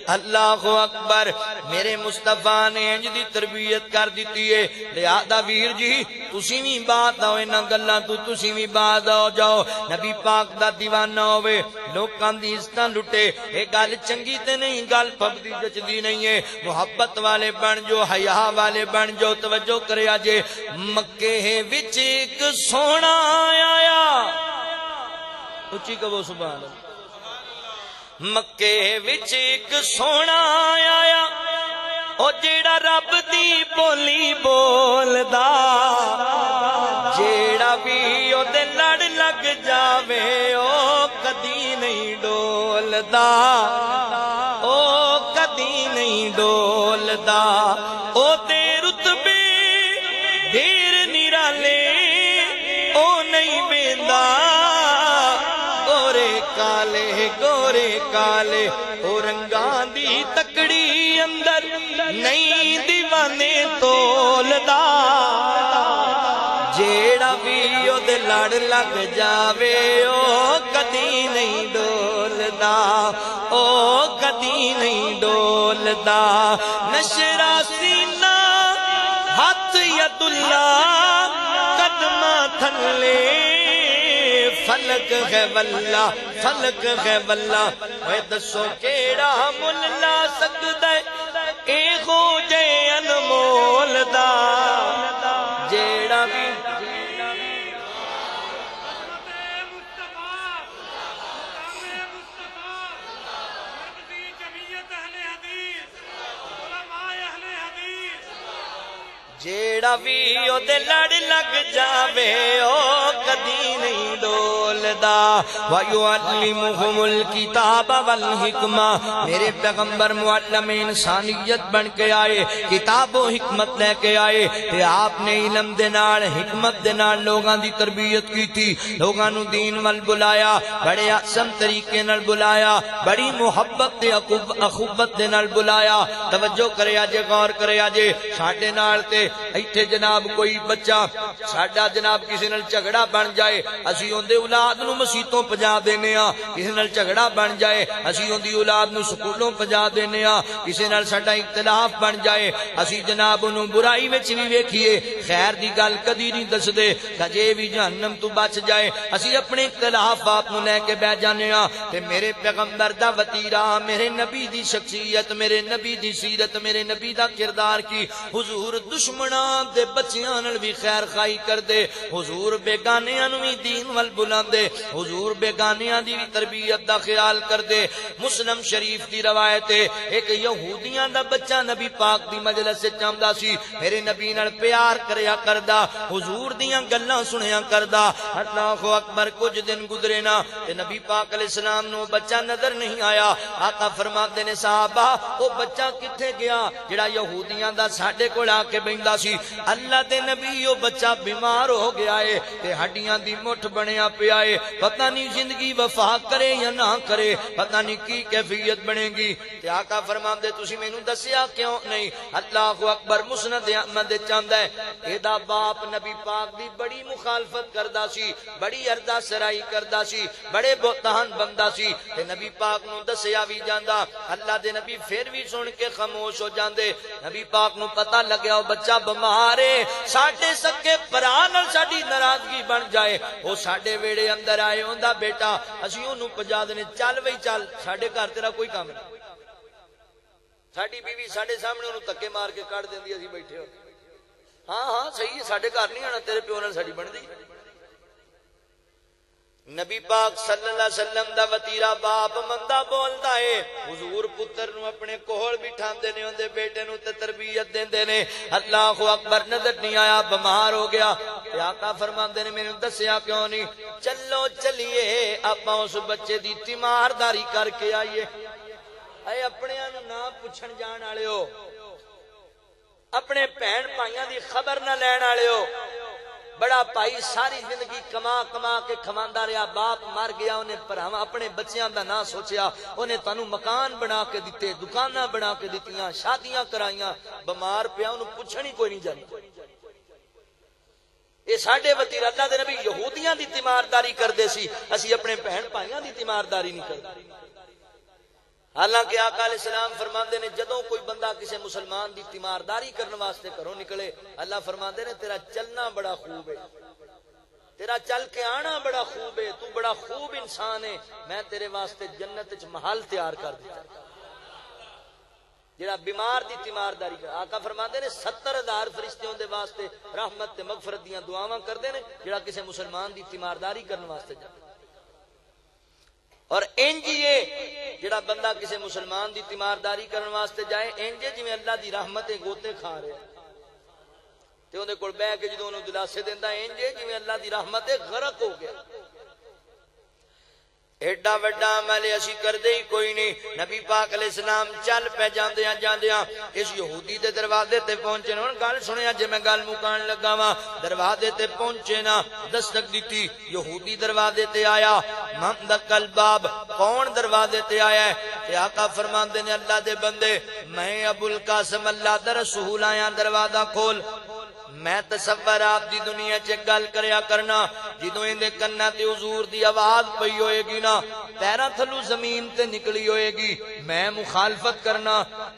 اللہ اکبر میرے مصطفیٰ نے انج دی تربیت کر دیتی ہے لہذا ویر جی تسی بھی بات آؤ انہاں گلاں تو تسی بھی بات آؤ جاؤ نبی پاک دا دیوانہ ہوئے لوکاں دی عزتاں لٹے اے گل چنگی تے نہیں گل پبدی جچدی نہیں ہے محبت والے بن جو حیا والے بن جو توجہ کریا جے مکے وچ ایک سونا آیا اچھی کہو سبحان اللہ مکے وچ ایک سونا آیا او جیڑا رب دی بولی بولدا جیڑا بھی او دے لڑ لگ جاوے او کدی نہیں ڈولدا او کدی نہیں ڈولدا او دے رتبے دیر نرالے او نہیں ویندا گورے کالے او رنگاں دی تکڑی اندر نہیں دیوانے تولدا جیڑا بھی او دے لڑ لگ جاوے او کدی نہیں ڈولدا او کدی نہیں ڈولدا نشرا سینہ ہاتھ ید اللہ قدمہ تھلے فلک ہے واللہ فلک ہے واللہ اے دسو کیڑا مل لا سکدا اے ہو جے انمول دا جیڑا بھی جیڑا بھی او دے لڑ لگ جاوے او کدی نہیں ڈولدا وَيُعَلِّمُهُمُ الْكِتَابَ وَالْحِکْمَةَ میرے پیغمبر معلم انسانیت بن کے آئے کتاب و حکمت لے کے آئے تے آپ نے علم دے نال حکمت دے نال لوگاں دی تربیت کی تھی لوگاں نو دین ول بلایا بڑے احسن طریقے نال بلایا بڑی محبت تے اخوت دے نال بلایا توجہ کریا جے غور کریا جے ساڈے نال تے ایتھے جناب کوئی بچہ ساڈا جناب کسی نال جھگڑا بن جائے اسی اون دے اولاد نو مسیتوں پجا دینے ہاں کسی نال جھگڑا بن جائے اسی اون دی اولاد نو سکولوں پجا دینے ہاں کسی نال ساڈا اختلاف بن جائے اسی جناب نو برائی وچ وی ویکھیے خیر دی گل کدی نہیں دس دے کجے بھی جہنم تو بچ جائے اسی اپنے اختلافات نو لے کے بیٹھ جانے ہاں تے میرے پیغمبر دا وتیرا میرے نبی دی شخصیت میرے نبی دی سیرت میرے نبی دا کردار کی حضور دشمناں دے بچیاں نال بھی خیر خائی کر دے حضور بیگانیاں نو بھی دین ول بلاندے حضور بیگانیاں دی بھی تربیت دا خیال کر دے مسلم شریف دی روایت ہے ایک یہودیاں دا بچہ نبی پاک دی مجلس وچ آندا سی میرے نبی نال پیار کریا کردا حضور دیاں گلاں سنیا کردا اللہ اکبر کچھ دن گزرے نا تے نبی پاک علیہ السلام نو بچہ نظر نہیں آیا آقا فرماتے نے صحابہ او بچہ کتھے گیا جڑا یہودیاں دا ساڈے کول آ کے بیندا سی اللہ دے نبی او بچہ بیمار ہو گیا ہے تے ہڈیاں دی مٹھ بنیا پیا ہے پتہ نہیں زندگی وفا کرے یا نہ کرے پتہ نہیں کی کیفیت بنے گی تے آقا فرماندے تسی مینوں دسیا کیوں نہیں اللہ اکبر مسند احمد چاہندا ہے ایدا باپ نبی پاک دی بڑی مخالفت کردا سی بڑی اردا سرائی کردا سی بڑے بہتان بندہ سی تے نبی پاک نو دسیا بھی جاندا اللہ دے نبی پھر بھی سن کے خاموش ہو جاندے نبی پاک نو پتہ لگیا او بچہ بیمار ہے ساڈے سکے بھرا نال ساڈی ناراضگی بن جائے او ساڈے ویڑے اندر آئے ہوندا بیٹا اسی اونوں پجا دنے چل وئی چل ساڈے گھر تیرا کوئی کام نہیں ساڈی بیوی ساڈے سامنے اونوں تکے مار کے کڈ دیندی اسی بیٹھے ہو ہاں ہاں صحیح ہے ساڈے گھر نہیں آنا تیرے پیو نال ساڈی بندی نبی پاک صلی اللہ علیہ وسلم دا وتیرا باپ مندا بولدا ہے حضور پتر نو اپنے کول بٹھاندے نے اوندے بیٹے نو تے تربیت دیندے نے اللہ اکبر نظر نہیں آیا بیمار ہو گیا تے آقا فرماندے نے مینوں دسیا کیوں نہیں چلو چلیے آپاں اس بچے دی تیمارداری کر کے آئیے اے اپنیاں نو نہ پوچھن جان والےو اپنے بہن بھائیاں دی خبر نہ لین والےو بڑا بھائی ساری زندگی کما کما کے کھواندا رہیا باپ مر گیا انہیں پراواں اپنے بچیاں دا نہ سوچیا انہیں تانوں مکان بنا کے دتے دکاناں بنا کے دتیاں شادیاں کرائیاں بیمار پیا انہوں پوچھن ہی کوئی نہیں جاندا اے ساڈے وتیر اللہ دے نبی یہودیاں دی تیمارداری کردے سی اسی اپنے بہن بھائیاں دی تیمارداری نہیں کردے حالانکہ آقا علیہ السلام فرماندے نے جدوں کوئی بندہ کسی مسلمان دی تیمارداری کرنے واسطے گھروں نکلے اللہ فرماندے نے تیرا چلنا بڑا خوب ہے تیرا چل کے آنا بڑا خوب ہے تو بڑا خوب انسان ہے میں تیرے واسطے جنت وچ محل تیار کر دیا جڑا بیمار دی تیمارداری کر آقا فرماندے نے 70,000 فرشتے دے واسطے رحمت تے مغفرت دیاں دعاواں کردے نے جڑا کسی مسلمان دی تیمارداری کرنے واسطے جائے اور انجیے جڑا بندہ کسی مسلمان دی تیمارداری کرنے واسطے جائے انجے جویں اللہ دی رحمت گوتے کھا رہے تے اون دے کول بیٹھ کے جدوں اونوں دلاسے دیندا انجے جویں اللہ دی رحمت غرق ہو گیا ایڈا وڈا عمل اسی کردے ہی کوئی نہیں نبی پاک علیہ السلام چل پہ جاندیاں اس یہودی دے دروازے تے پہنچے نا گل سنیا جے میں گل مکان لگا وا دروازے تے پہنچے نا دستک دیتی یہودی دروازے تے آیا من دکل باب کون دروازے تے آیا ہے تے آقا فرماندے نے اللہ دے بندے میں ابو القاسم اللہ دا رسول آیا دروازہ کھول میں تصور آپ دی دنیا چ گل کریا کرنا جدوں ایندے کنا تے حضور دی آواز پئی ہوئے گی نا پیراں تھلو زمین تے نکلی ہوئے گی میں مخالفت کرنا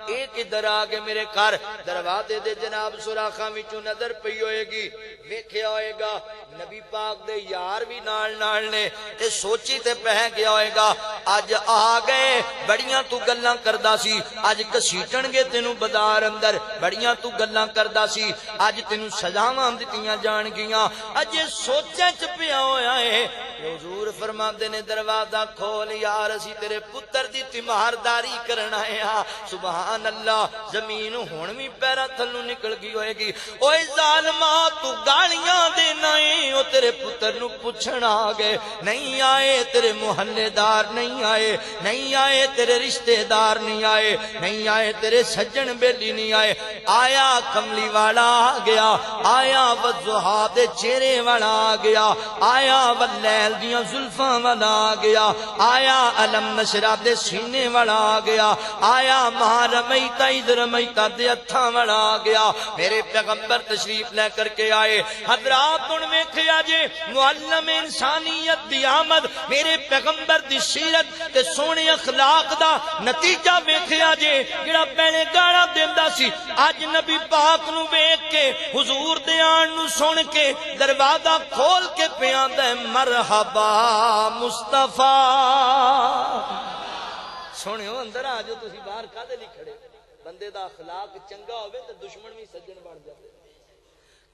ایک ادھر آ کے میرے گھر دروازے دے جناب سوراخاں وچوں نظر پئی ہوئے گی ویکھیا ہوئے گا نبی پاک دے یار بھی نال نے تے سوچی تے پہ گیا ہوئے گا اج آ گئے بڑیاں تو گلاں کردا سی اج کسیٹن گے تینوں بازار اندر بڑیاں تو گلاں کردا سی اج تینوں سزاواں دتیاں جان گیاں اج سوچاں چ پیا ہویا ہے حضور فرماندے نے دروازہ کھول یار اسی تیرے پتر دی تیمارداری کرنا ہے. سبحان اللہ. زمین ہن بھی پیراں تھلوں نکل گئی ہوئے گی. اوے ظالما تو گالیاں دینا ہے. او تیرے پتر نو پوچھن آ گئے, نہیں آئے تیرے محلے دار, نہیں آئے, نہیں آئے تیرے رشتے دار, نہیں آئے, نہیں آئے تیرے سجن بیلی, نہیں آئے. آیا کملی والا آ گیا, آیا والضحیٰ دے چہرے والا آ گیا, آیا واللیل دیاں زلفاں والا آ گیا, آیا علم نشرہ دے سینے والا آ گیا, آیا ماں رمیتا اذ رمیتا دے ہتھاں والا آ گیا. میرے پیغمبر تشریف لے کر کے آئے. حضرات ہن ویکھیا جے معلم انسانیت دی آمد, میرے پیغمبر دی سیرت تے سونے اخلاق دا نتیجہ ویکھیا جے. جڑا پہلے گاڑا دیندا سی اج نبی پاک نو ویکھ کے حضور دے آن نو سن کے دروازہ کھول کے پیاندا ہے مرحبا مصطفیٰ. سنو اندر آ جاؤ, تسی باہر کدے لئی کھڑے. بندے دا اخلاق چنگا ہوے تے دشمن بھی سجن بن جاندے.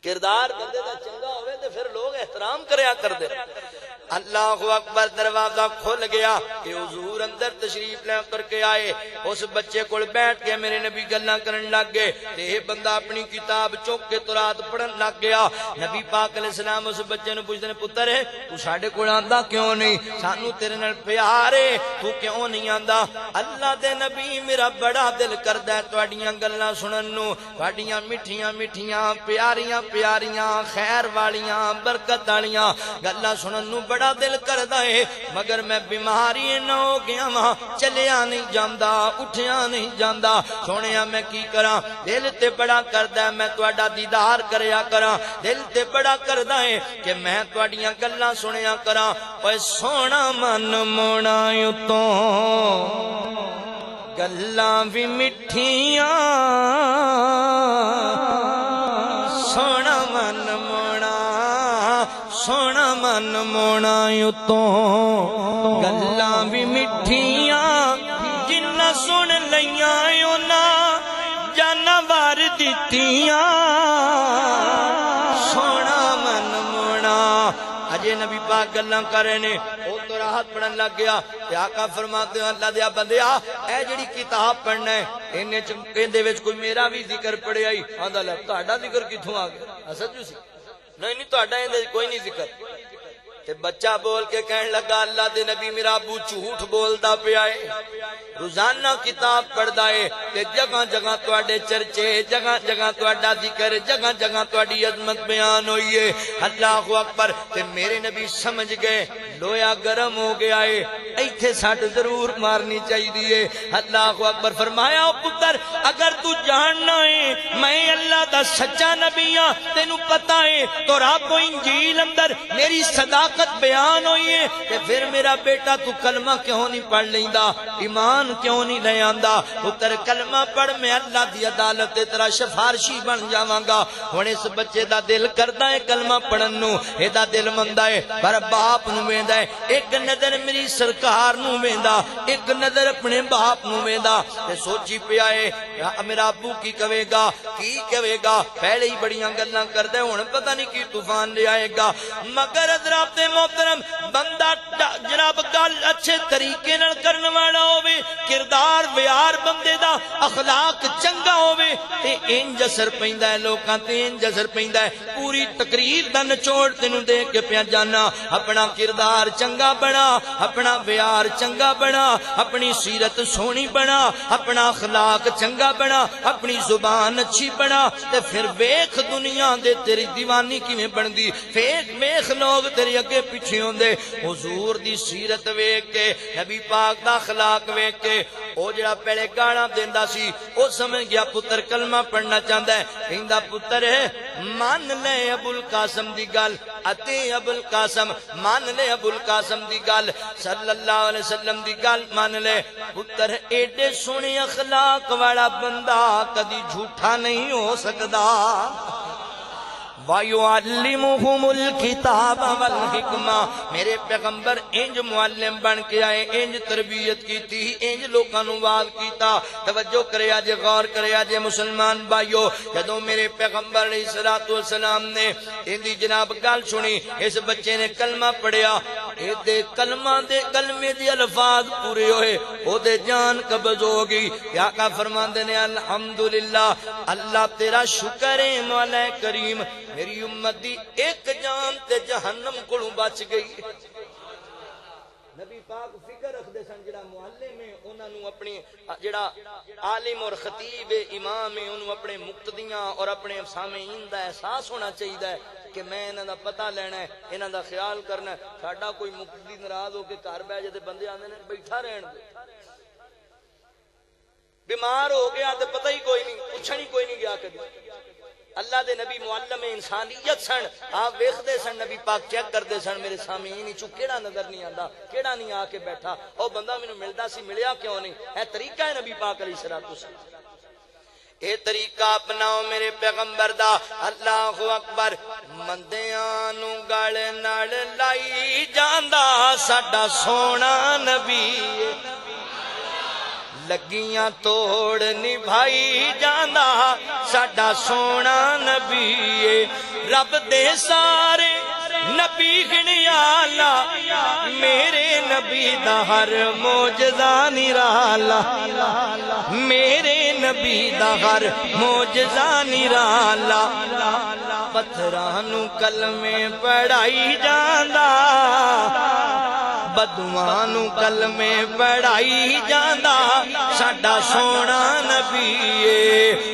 کردار بندے دا چنگا ہوے تے پھر لوگ احترام کریا کردے. اللہ اکبر. دروازہ کھل گیا کہ حضور اندر تشریف لے کر کے آئے. اس بچے کول بیٹھ کے میرے نبی گلاں کرن لگ گئے تے یہ بندہ اپنی کتاب چوک کے تورات پڑھن لگ گیا. نبی پاک علیہ السلام اس بچے نو پوچھدے نے, پتر تو ساڈے کول آندا کیوں نہیں؟ سانو تیرے نال پیار ہے, تو کیوں نہیں آندا؟ اللہ دے نبی میرا بڑا دل کردا ہے تواڈیاں گلاں سنن نو, تواڈیاں میٹھیاں میٹھیاں پیاریاں پیاریاں خیر والیاں برکت والیاں گلاں سنن نو بڑا دل کردا ہے, مگر میں بیماری نہ ہو گیا وا, چلیا نہیں جاندا, اٹھیا نہیں جاندا. سونیا میں کی کراں؟ دل تے بڑا کردا ہے میں تہاڈا دیدار کریا کراں. دل تے بڑا کردا ہے کہ میں تہاڈیاں گلاں سنیا کراں. اوے سونا من مونا اتوں گلاں وی مٹھیاں, سونا من مونا, سونا من مونا اتوں گلاں وی مٹھیاں, جنہ سن لیاں انہاں جانا وار دتیاں. سونا من مونا. اجے نبی پاک گلاں کرے نے, او تو راحت پڑھن لگ گیا. تے آقا فرماتے ہیں اللہ دیا بندیا اے جڑی کتاب پڑھنا ہے ایندے وچ کوئی میرا بھی ذکر پڑھیا ہی؟ آندا لے تہاڈا ذکر کتھوں آ گیا؟ حسد جو سی نہیں نہیں تہاڈا ایندے کوئی نہیں ذکر. تے بچہ بول کے کہن لگا اللہ دے نبی میرا ابو جھوٹ بولدا پیا ہے, روزانہ کتاب پڑھدا ہے تے جگہ جگہ تواڈے چرچے, جگہ جگہ تواڈا ذکر, جگہ جگہ تواڈی عظمت بیان ہوئی ہے. اللہ اکبر. تے میرے نبی سمجھ گئے لویا گرم ہو گیا ہے, ایتھے سٹ ضرور مارنی چاہیے. اللہ اکبر. فرمایا او پتر اگر تو جاننا ہے میں اللہ دا سچا نبی ہاں, تینوں پتہ ہے تورات و انجیل اندر میری صداقت بیان ہوئی ہے, تے پھر میرا بیٹا تو کلمہ کیوں نہیں پڑھ لیندا, ایمان کیوں نہیں لے آندا؟ پتر کلمہ پڑھ, میں اللہ دی عدالت تے تیرا سفارشی بن جاواں گا. ہن اس بچے دا دل کردا ہے کلمہ پڑھن نو, اے دا دل مندا ہے پر باپ نو ویندا ہے. ایک نظر میری سرکار نو ویندا, ایک نظر اپنے باپ نو ویندا, تے سوچی پیا ہے میرا ابو کی کہے گا, کی کہے گا. پہلے ہی بڑیاں گلاں کردا ہے, ہن پتہ نہیں کی طوفان لے آئے گا. مگر حضرات محترم بندہ جناب گل اچھے طریقے نال کرن والا ہوے, کردار ویار بندے دا اخلاق چنگا ہوے تے انج اثر پیندا ہے لوکاں تے, انج اثر پیندا ہے. پوری تقریر دا نچوڑ تینوں دے کے پیا جانا. اپنا کردار چنگا بنا, اپنا ویار چنگا بنا, اپنی سیرت سونی بنا, اپنا اخلاق چنگا بنا, اپنی زبان اچھی بنا, تے پھر ویکھ دنیا دے تیری دیوانی کیویں بندی. ویکھ لوگ تیرے اگے پیچھے ہوندے. حضور دی سیرت ویکھ کے, نبی پاک دا اخلاق ویکھ کے, او جڑا پہلے گاڑاں دیندا سی او سمجھ گیا پتر کلمہ پڑھنا چاہندا ہے. کہندا پتر مان لے ابو القاسم دی گل, اتے ابو القاسم مان لے, ابو القاسم دی گل, صلی اللہ علیہ وسلم دی گل مان لے. پتر ایڈے سونے اخلاق والا بندہ کدی جھوٹا نہیں ہو سکدا. وَيُعَلِّمُهُمُ الْكِتَابَ وَالْحِكْمَةَ. میرے پیغمبر انج معلم بن کے آئے, انج تربیت کی تھی, انج لوکاں نوں واز کیتا. توجہ کریا جے, غور کریا جے مسلمان بھائیو. جدوں میرے پیغمبر علیہ الصلوۃ والسلام نے اندی جناب گل سنی, اس بچے نے کلمہ پڑھیا, اے دے کلمہ دے کلمے دے الفاظ پورے ہوئے او دے جان قبض ہو گئی. آقا فرماندے نے الحمدللہ اللہ تیرا شکر ہے مولا کریم میری امت دی ایک جان تے جہنم کولوں بچ گئی. نبی پاک فکر رکھدے سن جڑا معلم ہے انہاں نو اپنی جڑا عالم اور خطیب امام ہے انہوں اپنے مقتدیاں اور اپنے سامعین دا احساس ہونا چاہیے کہ میں انہاں دا پتہ لینا ہے انہاں دا خیال کرنا ہے. ساڈا کوئی مقتدی ناراض ہو کے گھر بیٹھ جاتے بندے آندے نے بیٹھا رہن دے بیمار ہو گیا تے پتہ ہی کوئی نہیں پوچھن ہی کوئی نہیں گیا کبھی. اللہ دے نبی معلم انسانیت سن آپ ویکھدے سن نبی پاک چیک کردے سن میرے سامعین وچوں کیڑا نظر نہیں آندا کیڑا نہیں آ کے بیٹھا او بندہ مینوں ملدا سی ملیا کیوں نہیں. اے طریقہ ہے نبی پاک علیہ الصلوۃ والسلام. اے طریقہ اپناؤ میرے پیغمبر دا. اللہ اکبر. مندیاں نو گل نال لائی جاندا ساڈا سونا نبی لگیاں توڑ نبھائی جانا ساڈا سونا نبی. رب دے سارے نبی گنیالا میرے نبی دا ہر معجزہ نرالا میرے نبی دا ہر معجزہ نرالا. پتھراں نو کلمے پڑھائی جاندا بدواں نو کلمے پڑھائی جاندا ساڈا سونا نبی.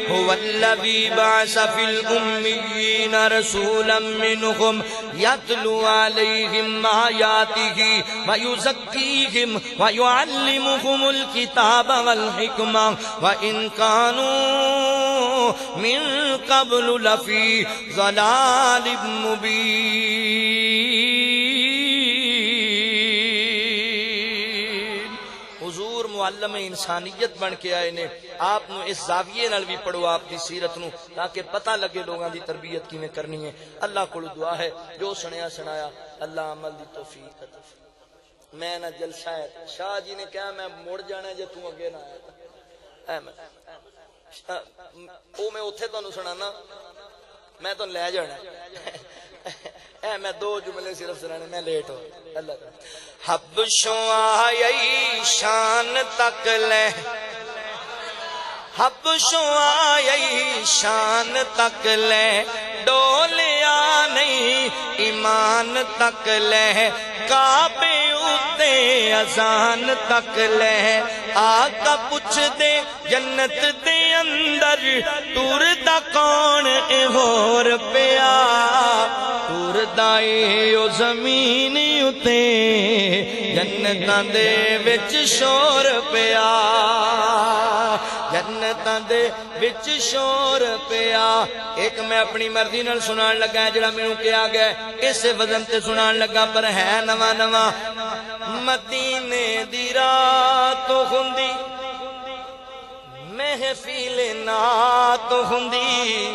هو الذی بعث فی الأمیین رسولا منہم یتلو علیہم آیاتہ ویزکیہم ویعلمہم الکتاب والحکمہ وإن کانوا من قبل لفی ضلال مبین. معلم انسانیت بن کے آئے نے. آپ نو اس زاویے نال بھی پڑھو آپ دی سیرت نو تاکہ پتہ لگے لوگاں دی تربیت کیویں کرنی ہے. اللہ کول دعا ہے جو سنیا سنایا اللہ عمل دی توفیق عطا فرمائے. میں نہ جلسہ ہے شاہ جی نے کہا میں مڑ جانا ہے جے تو اگے نہ آیا او میں اوتھے تانوں سنانا میں تو لے جانا اے میں دو جملے صرف سنانے میں لیٹ ہو. اللہ تعالی حبشوں آئی شان تک لے حبشوں آئی شان تک لے ڈولیا نہیں ایمان تک لے کعبے اتے اذان تک لے آقا پوچھ دے جنت دے اندر ٹور دا کون اے ہور پیا ٹور دائی او زمین اتے جنتاں دے وچ شور پیا جنتاں دے وچ شور پیا. ایک میں اپنی مرضی نال سنان لگا جڑا مینوں کہا گیا اس وزن تے سنان لگا پر ہے نواں نواں. مدینے دی رات ہوندی محفل نات ہوندی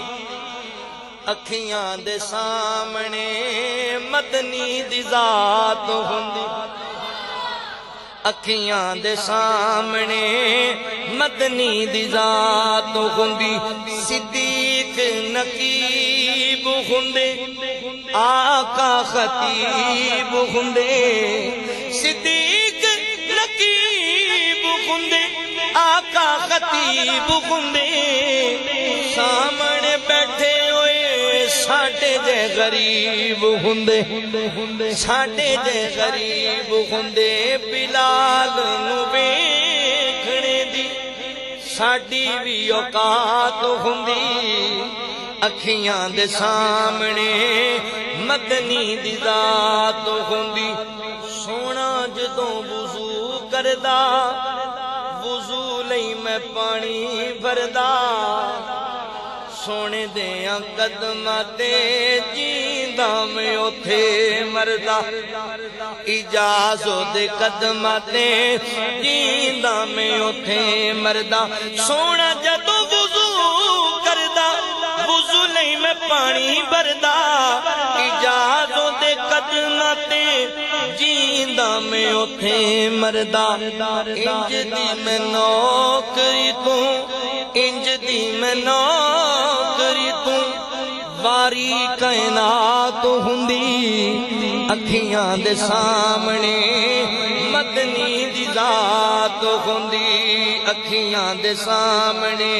اکھیاں دے سامنے مدنی دی ذات ہوندی اکھیاں دے سامنے مدنی دی ذات ہوندی. صدیق نقیب ہوندے آقا خطیب ہوندے صدیق نقیب ہوندے آقا خطیب ہوندے سامنے بیٹھے ہوئے ساڈے جے غریب ہوندے ساڈے جے غریب ہوندے. بلال نو ویکھنے دی ساڈی وی اوقات ہوندی اکھیاں دے سامنے مدنی دی ذات ہوندی. سونا جدوں وضو کردا وضو لئی میں پانی بھردا سونے دیاں قدماں تے جیندا میں اوتھے مردا اجازت دے قدماں تے جیندا میں اوتھے مردا. سونا جدوں وضو کردا وضو لئی میں پانی بھردا اجازت دے قدماں تے جیندا میں اوتھے مردا. انج دی میں نوکری تو انج دی میں نوکری تو واری کائنات ہوندی اکھیاں دے سامنے مدنی دی ذات ہوندی اکھیاں دے سامنے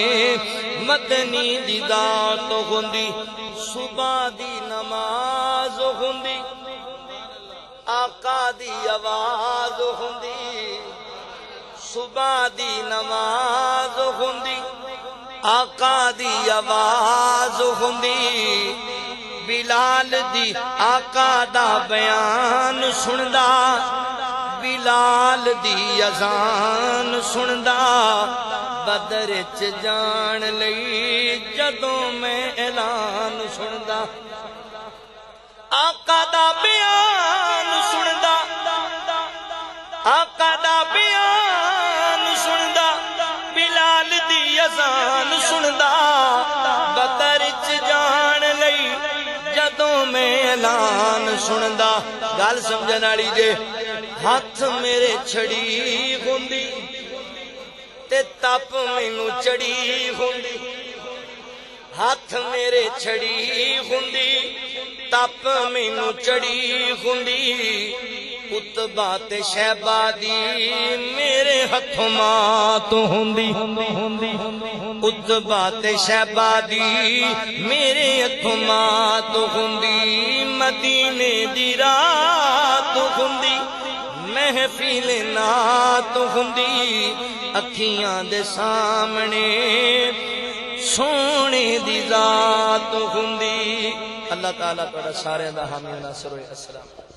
مدنی دی ذات ہوندی صبح دی نماز ہوندی آقا دی آواز ہوندی صبح دی نماز ہوندی آقا دی آواز ہوندی بلال دی آقا دا بیان سندا بلال دی اذان سندا بدر چ جان لئی جدوں میں اعلان سندا آقا دا بیان سندا آقا دا بیان سندا بلال دی اذان سندا بدر چ جان لئی جدوں میں اعلان سندا گل سمجھن والی جے ہاتھ میرے چھڑی ہوندی تے تپ مینوں چڑی ہوندی ہاتھ میرے چھڑی ہوندی تپ مینوں چڑی ہوندی اتبا تے شہبہ دی میرے ہتھوں مات ہوندی اتبا تے شہبہ دی میرے ہتھوں مات ہوندی مدینے دی رات ہوندی محفل نات ہوندی اکھیاں دے سامنے سونے دی ذات ہوندی اللہ تعالیٰ تہاڈا سارے دا حامی و ناصر ہوئے السلام